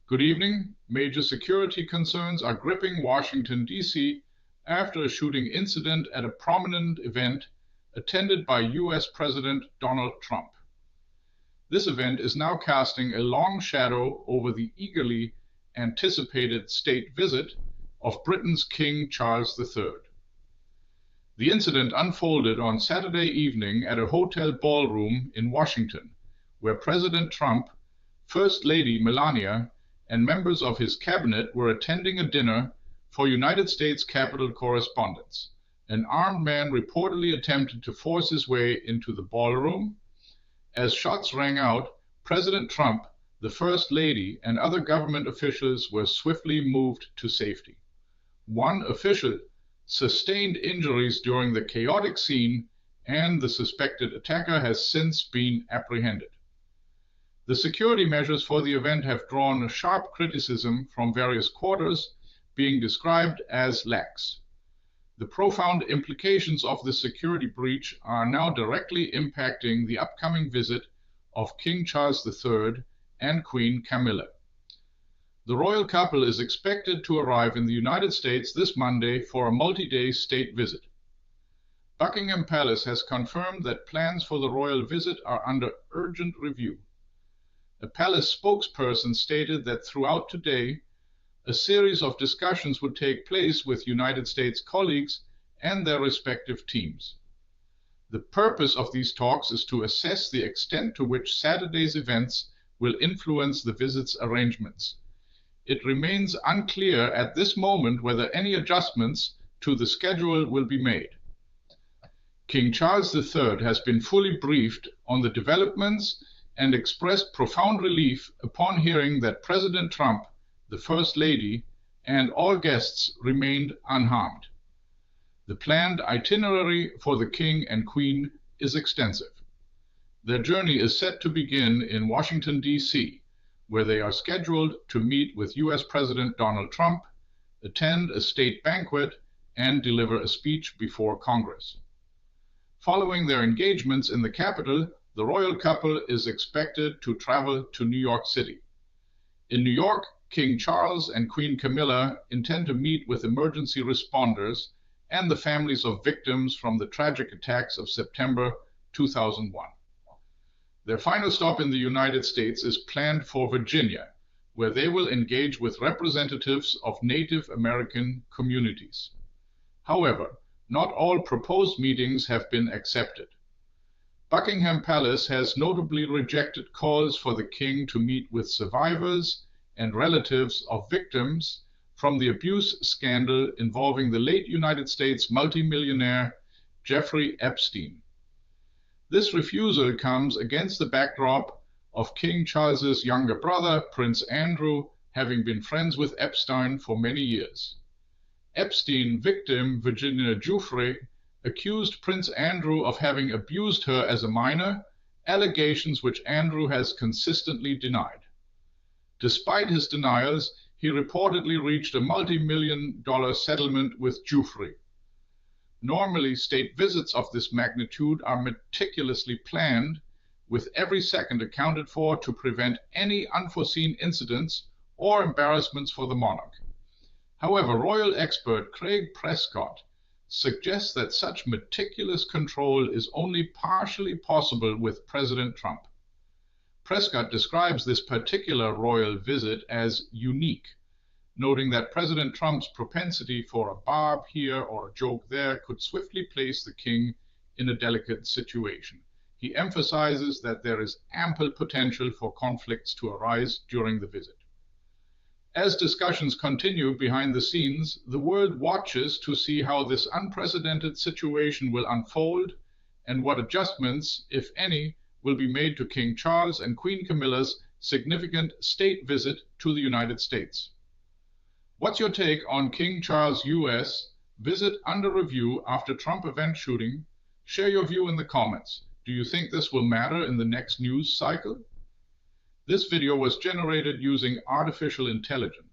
Good evening. Major security concerns are gripping Washington, D.C. after a shooting incident at a prominent event attended by U.S. President Donald Trump. This event is now casting a long shadow over the eagerly anticipated state visit of Britain's King Charles III. The incident unfolded on Saturday evening at a hotel ballroom in Washington, where President Trump, First Lady Melania, and members of his cabinet were attending a dinner for United States Capitol correspondents. An armed man reportedly attempted to force his way into the ballroom. As shots rang out, President Trump, the First Lady, and other government officials were swiftly moved to safety. One official sustained injuries during the chaotic scene, and the suspected attacker has since been apprehended. The security measures for the event have drawn sharp criticism from various quarters, being described as lax. The profound implications of the security breach are now directly impacting the upcoming visit of King Charles III and Queen Camilla. The royal couple is expected to arrive in the United States this Monday for a multi-day state visit. Buckingham Palace has confirmed that plans for the royal visit are under urgent review. A palace spokesperson stated that throughout today, a series of discussions would take place with United States colleagues and their respective teams. The purpose of these talks is to assess the extent to which Saturday's events will influence the visit's arrangements. It remains unclear at this moment whether any adjustments to the schedule will be made. King Charles III has been fully briefed on the developments and expressed profound relief upon hearing that President Trump, the First Lady, and all guests remained unharmed. The planned itinerary for the King and Queen is extensive. Their journey is set to begin in Washington, D.C., where they are scheduled to meet with U.S. President Donald Trump, attend a state banquet, and deliver a speech before Congress. Following their engagements in the Capitol, the royal couple is expected to travel to New York City. In New York, King Charles and Queen Camilla intend to meet with emergency responders and the families of victims from the tragic attacks of September 2001. Their final stop in the United States is planned for Virginia, where they will engage with representatives of Native American communities. However, not all proposed meetings have been accepted. Buckingham Palace has notably rejected calls for the King to meet with survivors and relatives of victims from the abuse scandal involving the late United States multimillionaire Jeffrey Epstein. This refusal comes against the backdrop of King Charles's younger brother, Prince Andrew, having been friends with Epstein for many years. Epstein victim Virginia Giuffre accused Prince Andrew of having abused her as a minor, allegations which Andrew has consistently denied. Despite his denials, he reportedly reached a multi-million-dollar settlement with Giuffre. Normally, state visits of this magnitude are meticulously planned, with every second accounted for to prevent any unforeseen incidents or embarrassments for the monarch. However, royal expert Craig Prescott suggests that such meticulous control is only partially possible with President Trump. Prescott describes this particular royal visit as unique, noting that President Trump's propensity for a barb here or a joke there could swiftly place the king in a delicate situation. He emphasizes that there is ample potential for conflicts to arise during the visit. As discussions continue behind the scenes, the world watches to see how this unprecedented situation will unfold and what adjustments, if any, will be made to King Charles and Queen Camilla's significant state visit to the United States. What's your take on King Charles U.S. visit under review after Trump event shooting? Share your view in the comments. Do you think this will matter in the next news cycle? This video was generated using artificial intelligence.